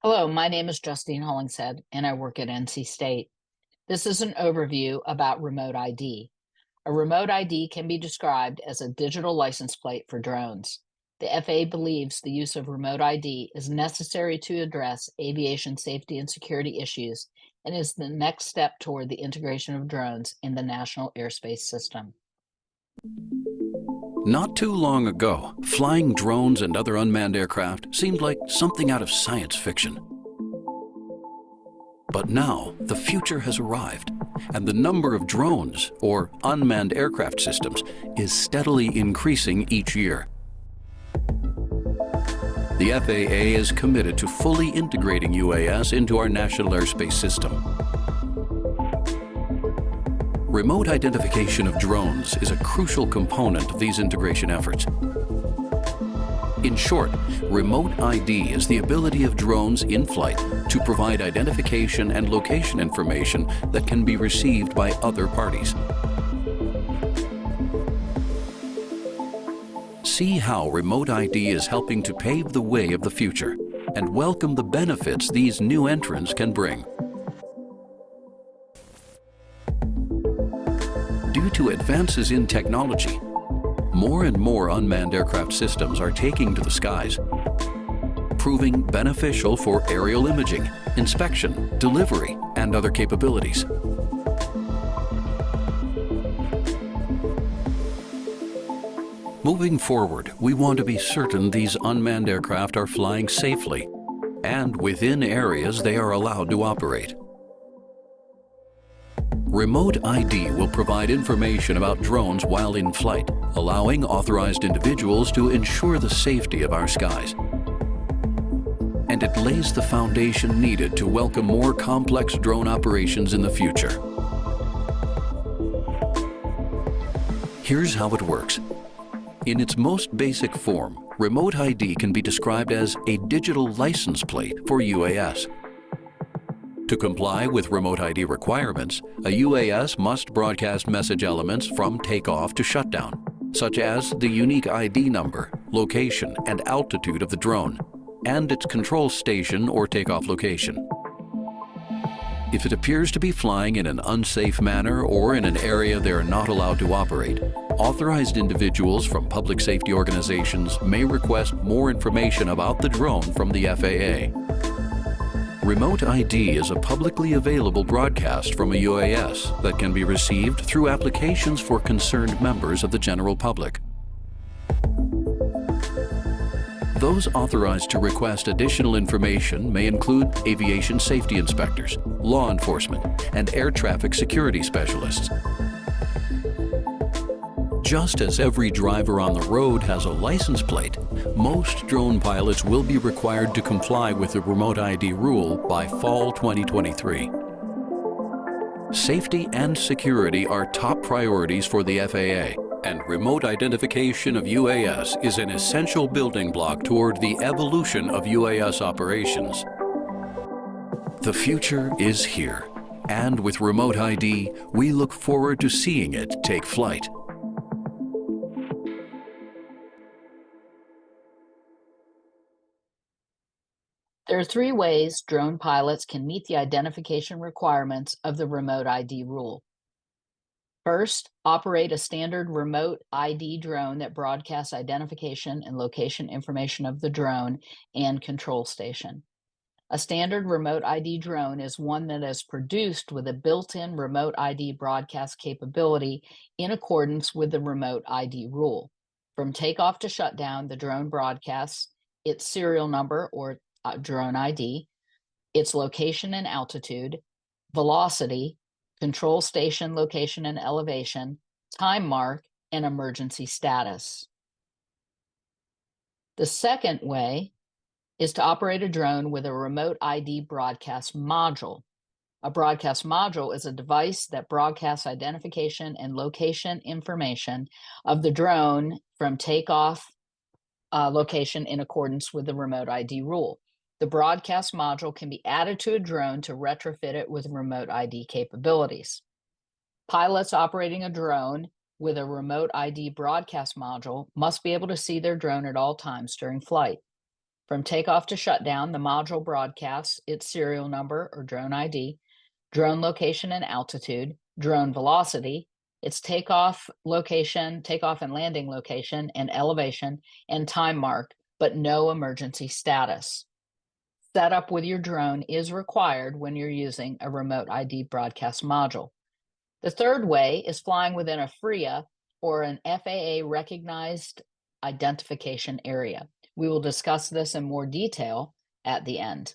Hello, my name is Justine Hollingshead, and I work at NC State. This is an overview about remote ID. A remote ID can be described as a digital license plate for drones. The FAA believes the use of remote ID is necessary to address aviation safety and security issues and is the next step toward the integration of drones in the national airspace system. Not too long ago, flying drones and other unmanned aircraft seemed like something out of science fiction. But now, the future has arrived, and the number of drones, or unmanned aircraft systems, is steadily increasing each year. The FAA is committed to fully integrating UAS into our national airspace system. Remote identification of drones is a crucial component of these integration efforts. In short, remote ID is the ability of drones in flight to provide identification and location information that can be received by other parties. See how remote ID is helping to pave the way of the future and welcome the benefits these new entrants can bring. Due to advances in technology, more and more unmanned aircraft systems are taking to the skies, proving beneficial for aerial imaging, inspection, delivery, and other capabilities. Moving forward, we want to be certain these unmanned aircraft are flying safely and within areas they are allowed to operate. Remote ID will provide information about drones while in flight, allowing authorized individuals to ensure the safety of our skies. And it lays the foundation needed to welcome more complex drone operations in the future. Here's how it works. In its most basic form, remote ID can be described as a digital license plate for UAS. To comply with remote ID requirements, a UAS must broadcast message elements from takeoff to shutdown, such as the unique ID number, location, and altitude of the drone, and its control station or takeoff location. If it appears to be flying in an unsafe manner or in an area they are not allowed to operate, authorized individuals from public safety organizations may request more information about the drone from the FAA. Remote ID is a publicly available broadcast from a UAS that can be received through applications for concerned members of the general public. Those authorized to request additional information may include aviation safety inspectors, law enforcement, and air traffic security specialists. Just as every driver on the road has a license plate, most drone pilots will be required to comply with the remote ID rule by fall 2023. Safety and security are top priorities for the FAA, and remote identification of UAS is an essential building block toward the evolution of UAS operations. The future is here, and with remote ID, we look forward to seeing it take flight. There are three ways drone pilots can meet the identification requirements of the remote ID rule. First, operate a standard remote ID drone that broadcasts identification and location information of the drone and control station. A standard remote ID drone is one that is produced with a built-in remote ID broadcast capability in accordance with the remote ID rule. From takeoff to shutdown, the drone broadcasts its serial number or drone ID, its location and altitude, velocity, control station location and elevation, time mark, and emergency status. The second way is to operate a drone with a remote ID broadcast module. A broadcast module is a device that broadcasts identification and location information of the drone from takeoff location in accordance with the remote ID rule. The broadcast module can be added to a drone to retrofit it with remote ID capabilities. Pilots operating a drone with a remote ID broadcast module must be able to see their drone at all times during flight. From takeoff to shutdown, the module broadcasts its serial number or drone ID, drone location and altitude, drone velocity, its takeoff location, takeoff and landing location and elevation, and time mark, but no emergency status. Setup with your drone is required when you're using a remote ID broadcast module. The third way is flying within a FRIA or an FAA recognized identification area. We will discuss this in more detail at the end.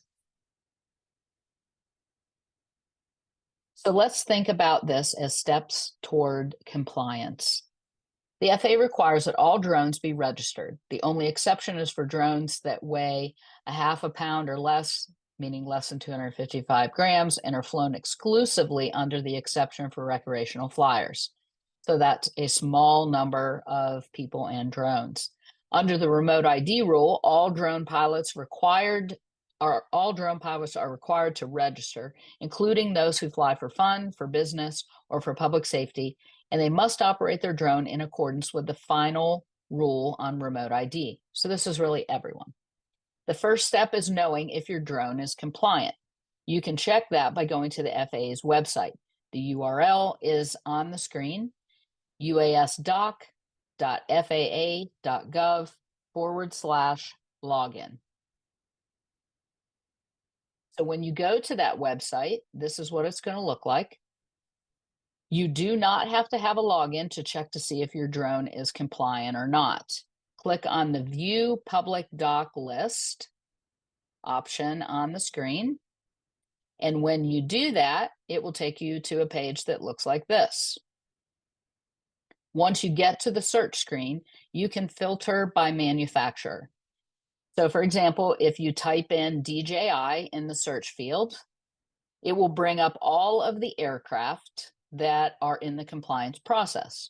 So let's think about this as steps toward compliance. The FAA requires that all drones be registered. The only exception is for drones that weigh a half a pound or less, meaning less than 255 grams, and are flown exclusively under the exception for recreational flyers. So that's a small number of people and drones. Under the remote ID rule, all drone pilots are required to register, including those who fly for fun, for business, or for public safety, and they must operate their drone in accordance with the final rule on remote ID. So this is really everyone. The first step is knowing if your drone is compliant. You can check that by going to the FAA's website. The URL is on the screen, uasdoc.faa.gov/login. So when you go to that website, this is what it's going to look like. You do not have to have a login to check to see if your drone is compliant or not. Click on the View Public Doc List option on the screen. And when you do that, it will take you to a page that looks like this. Once you get to the search screen, you can filter by manufacturer. So for example, if you type in DJI in the search field, it will bring up all of the aircraft that are in the compliance process.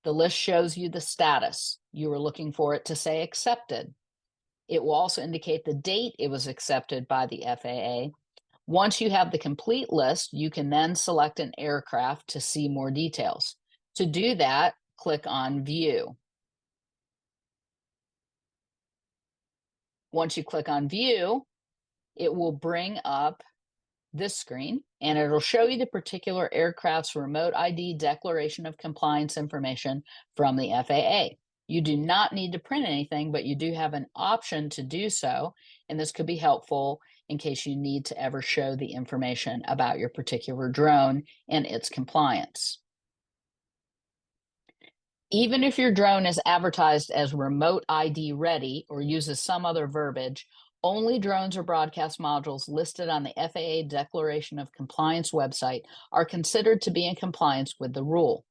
The list shows you the status. You were looking for it to say accepted. It will also indicate the date it was accepted by the FAA. Once you have the complete list, you can then select an aircraft to see more details. To do that, click on View. Once you click on View, it will bring up this screen, and it'll show you the particular aircraft's remote ID declaration of compliance information from the FAA. You do not need to print anything, but you do have an option to do so, and this could be helpful in case you need to ever show the information about your particular drone and its compliance. Even if your drone is advertised as remote ID ready or uses some other verbiage, only drones or broadcast modules listed on the FAA Declaration of Compliance website are considered to be in compliance with the rule.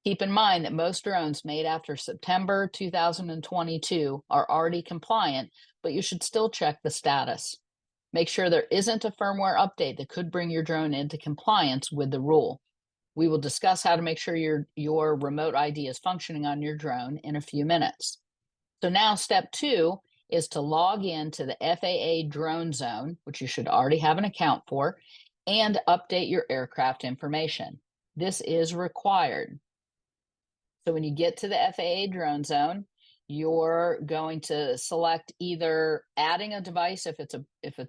Keep in mind that most drones made after September 2022 are already compliant, but you should still check the status. Make sure there isn't a firmware update that could bring your drone into compliance with the rule. We will discuss how to make sure your remote ID is functioning on your drone in a few minutes. So now step 2 is to log in to the FAA Drone Zone, which you should already have an account for, and update your aircraft information. This is required. So when you get to the FAA Drone Zone, you're going to select either adding a device if it's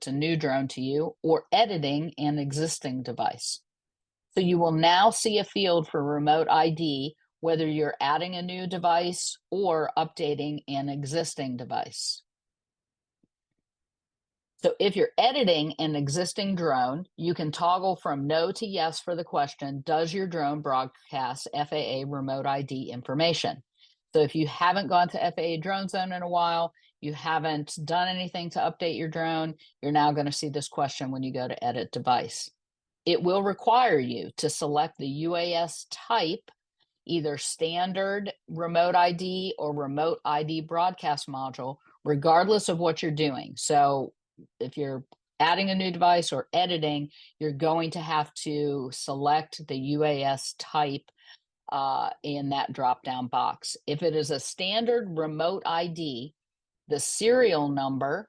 a new drone to you, or editing an existing device. So you will now see a field for remote ID, whether you're adding a new device or updating an existing device. So if you're editing an existing drone, you can toggle from no to yes for the question, does your drone broadcast FAA remote ID information? So if you haven't gone to FAA Drone Zone in a while, you haven't done anything to update your drone, you're now going to see this question when you go to edit device. It will require you to select the UAS type, either standard remote ID or remote ID broadcast module, regardless of what you're doing. So if you're adding a new device or editing, you're going to have to select the UAS type in that drop-down box. If it is a standard remote ID, the serial number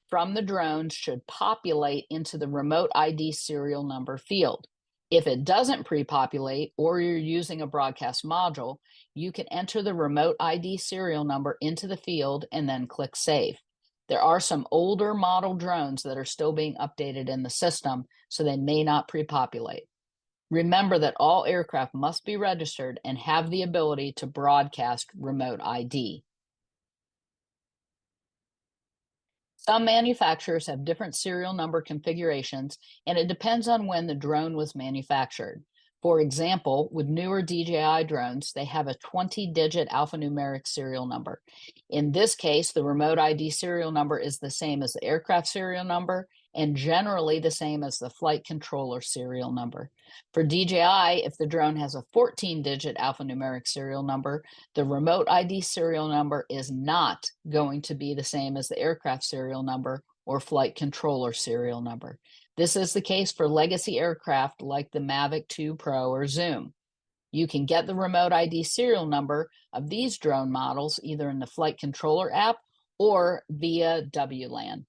from the drone should populate into the remote ID serial number field. If it doesn't pre-populate or you're using a broadcast module, you can enter the remote ID serial number into the field and then click Save. There are some older model drones that are still being updated in the system, so they may not pre-populate. Remember that all aircraft must be registered and have the ability to broadcast remote ID. Some manufacturers have different serial number configurations, and it depends on when the drone was manufactured. For example, with newer DJI drones, they have a 20-digit alphanumeric serial number. In this case, the remote ID serial number is the same as the aircraft serial number and generally the same as the flight controller serial number. For DJI, if the drone has a 14-digit alphanumeric serial number, the remote ID serial number is not going to be the same as the aircraft serial number or flight controller serial number. This is the case for legacy aircraft like the Mavic 2 Pro or Zoom. You can get the remote ID serial number of these drone models either in the flight controller app or via WLAN.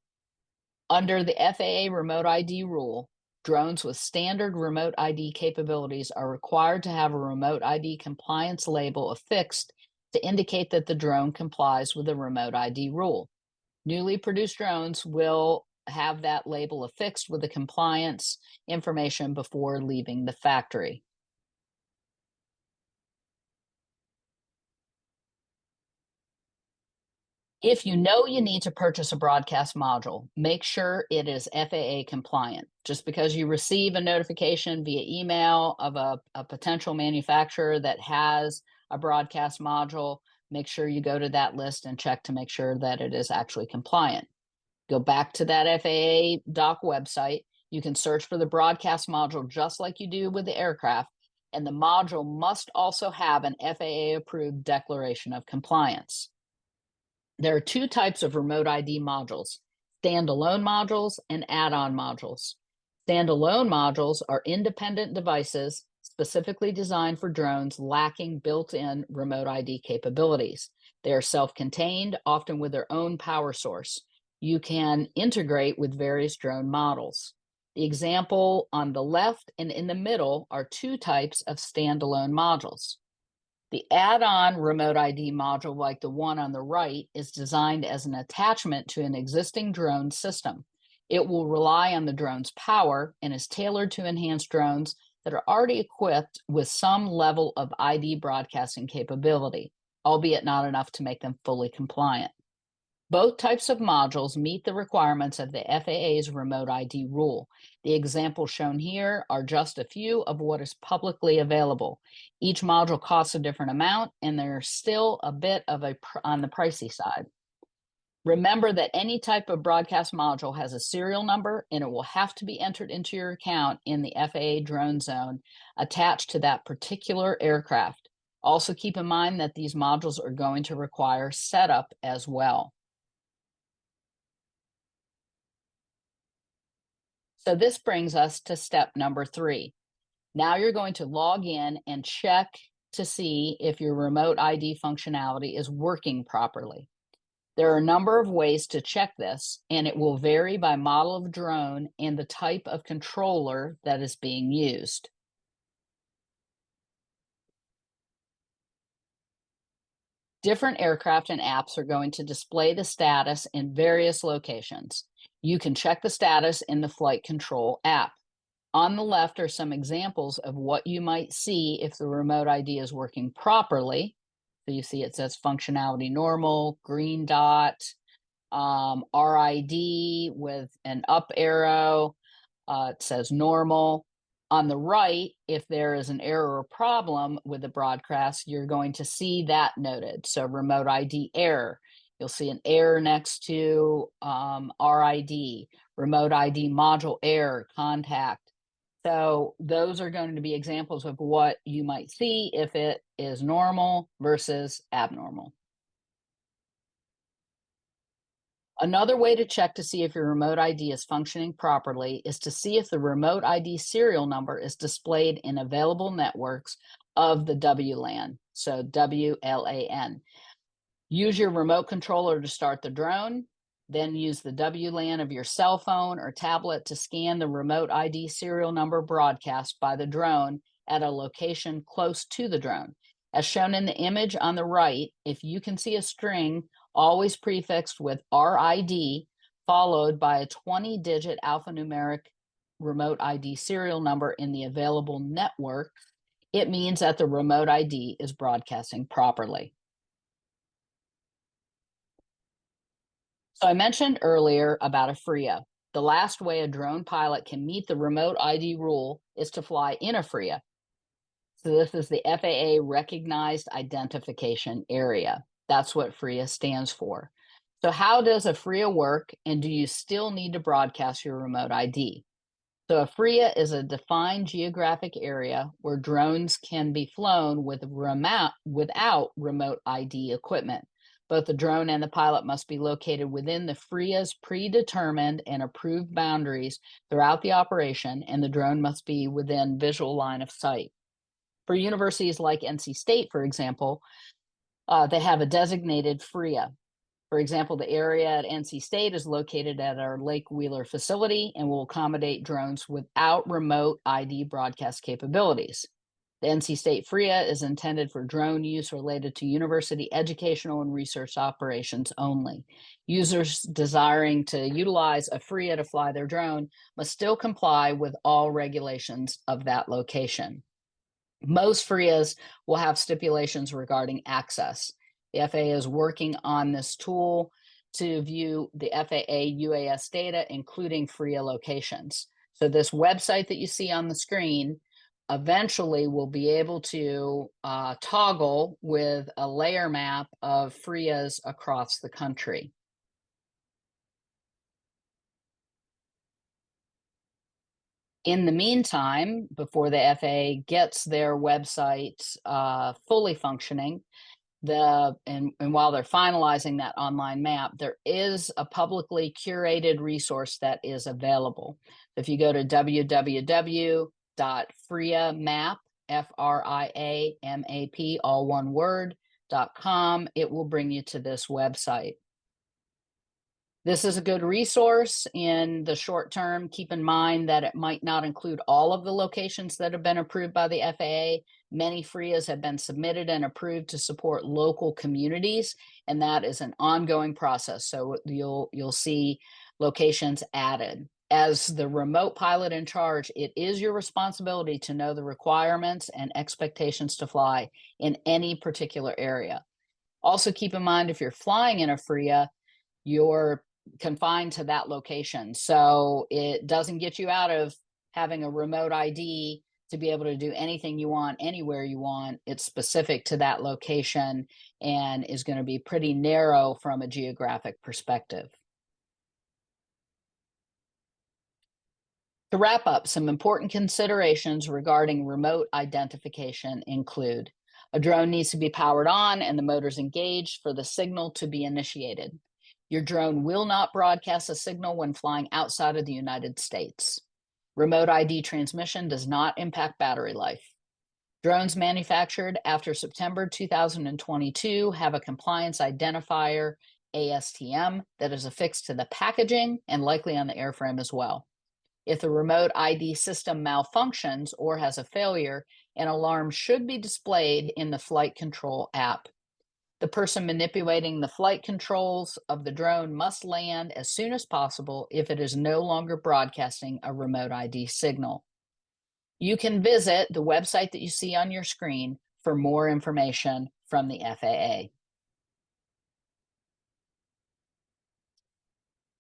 Under the FAA remote ID rule, drones with standard remote ID capabilities are required to have a remote ID compliance label affixed to indicate that the drone complies with the remote ID rule. Newly produced drones will have that label affixed with the compliance information before leaving the factory. If you know you need to purchase a broadcast module, make sure it is FAA compliant. Just because you receive a notification via email of a potential manufacturer that has a broadcast module, make sure you go to that list and check to make sure that it is actually compliant. Go back to that FAA doc website. You can search for the broadcast module just like you do with the aircraft, and the module must also have an FAA approved declaration of compliance. There are two types of remote ID modules, standalone modules and add-on modules. Standalone modules are independent devices specifically designed for drones lacking built-in remote ID capabilities. They are self-contained, often with their own power source. You can integrate with various drone models. The example on the left and in the middle are two types of standalone modules. The add-on remote ID module, like the one on the right, is designed as an attachment to an existing drone system. It will rely on the drone's power and is tailored to enhance drones that are already equipped with some level of ID broadcasting capability, albeit not enough to make them fully compliant. Both types of modules meet the requirements of the FAA's remote ID rule. The examples shown here are just a few of what is publicly available. Each module costs a different amount, and they're still a bit of on the pricey side. Remember that any type of broadcast module has a serial number, and it will have to be entered into your account in the FAA drone zone attached to that particular aircraft. Also keep in mind that these modules are going to require setup as well. So this brings us to step number 3. Now you're going to log in and check to see if your remote ID functionality is working properly. There are a number of ways to check this, and it will vary by model of drone and the type of controller that is being used. Different aircraft and apps are going to display the status in various locations. You can check the status in the flight control app. On the left are some examples of what you might see if the remote ID is working properly. So you see it says functionality normal, green dot, RID with an up arrow. It says normal. On the right, if there is an error or problem with the broadcast, you're going to see that noted. So remote ID error. You'll see an error next to RID, remote ID module error, contact. So those are going to be examples of what you might see if it is normal versus abnormal. Another way to check to see if your remote ID is functioning properly is to see if the remote ID serial number is displayed in available networks of the WLAN, so WLAN. Use your remote controller to start the drone, then use the WLAN of your cell phone or tablet to scan the remote ID serial number broadcast by the drone at a location close to the drone. As shown in the image on the right, if you can see a string always prefixed with RID, followed by a 20-digit alphanumeric remote ID serial number in the available network, it means that the remote ID is broadcasting properly. So I mentioned earlier about a FRIA. The last way a drone pilot can meet the remote ID rule is to fly in a FRIA. So this is the FAA Recognized Identification Area. That's what FRIA stands for. So how does a FRIA work, and do you still need to broadcast your remote ID? So a FRIA is a defined geographic area where drones can be flown without remote ID equipment. Both the drone and the pilot must be located within the FRIA's predetermined and approved boundaries throughout the operation, and the drone must be within visual line of sight. For universities like NC State, for example, they have a designated FRIA. For example, the area at NC State is located at our Lake Wheeler facility and will accommodate drones without remote ID broadcast capabilities. The NC State FRIA is intended for drone use related to university educational and research operations only. Users desiring to utilize a FRIA to fly their drone must still comply with all regulations of that location. Most FRIAs will have stipulations regarding access. The FAA is working on this tool to view the FAA UAS data, including FRIA locations. So this website that you see on the screen eventually will be able to toggle with a layer map of FRIAs across the country. In the meantime, before the FAA gets their website fully functioning, and while they're finalizing that online map, there is a publicly curated resource that is available. If you go to www.friamap, FRIAMAP, all one word, .com, it will bring you to this website. This is a good resource in the short term. Keep in mind that it might not include all of the locations that have been approved by the FAA. Many FRIAs have been submitted and approved to support local communities, and that is an ongoing process. So you'll see locations added. As the remote pilot in charge, it is your responsibility to know the requirements and expectations to fly in any particular area. Also keep in mind, if you're flying in a FRIA, you're confined to that location. So it doesn't get you out of having a remote ID to be able to do anything you want, anywhere you want. It's specific to that location and is going to be pretty narrow from a geographic perspective. To wrap up, some important considerations regarding remote identification include: a drone needs to be powered on and the motors engaged for the signal to be initiated. Your drone will not broadcast a signal when flying outside of the United States. Remote ID transmission does not impact battery life. Drones manufactured after September 2022 have a compliance identifier, ASTM, that is affixed to the packaging and likely on the airframe as well. If the remote ID system malfunctions or has a failure, an alarm should be displayed in the flight control app. The person manipulating the flight controls of the drone must land as soon as possible if it is no longer broadcasting a remote ID signal. You can visit the website that you see on your screen for more information from the FAA.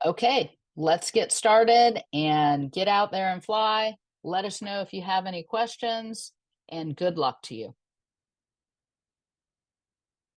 Okay, let's get started and get out there and fly. Let us know if you have any questions, and good luck to you.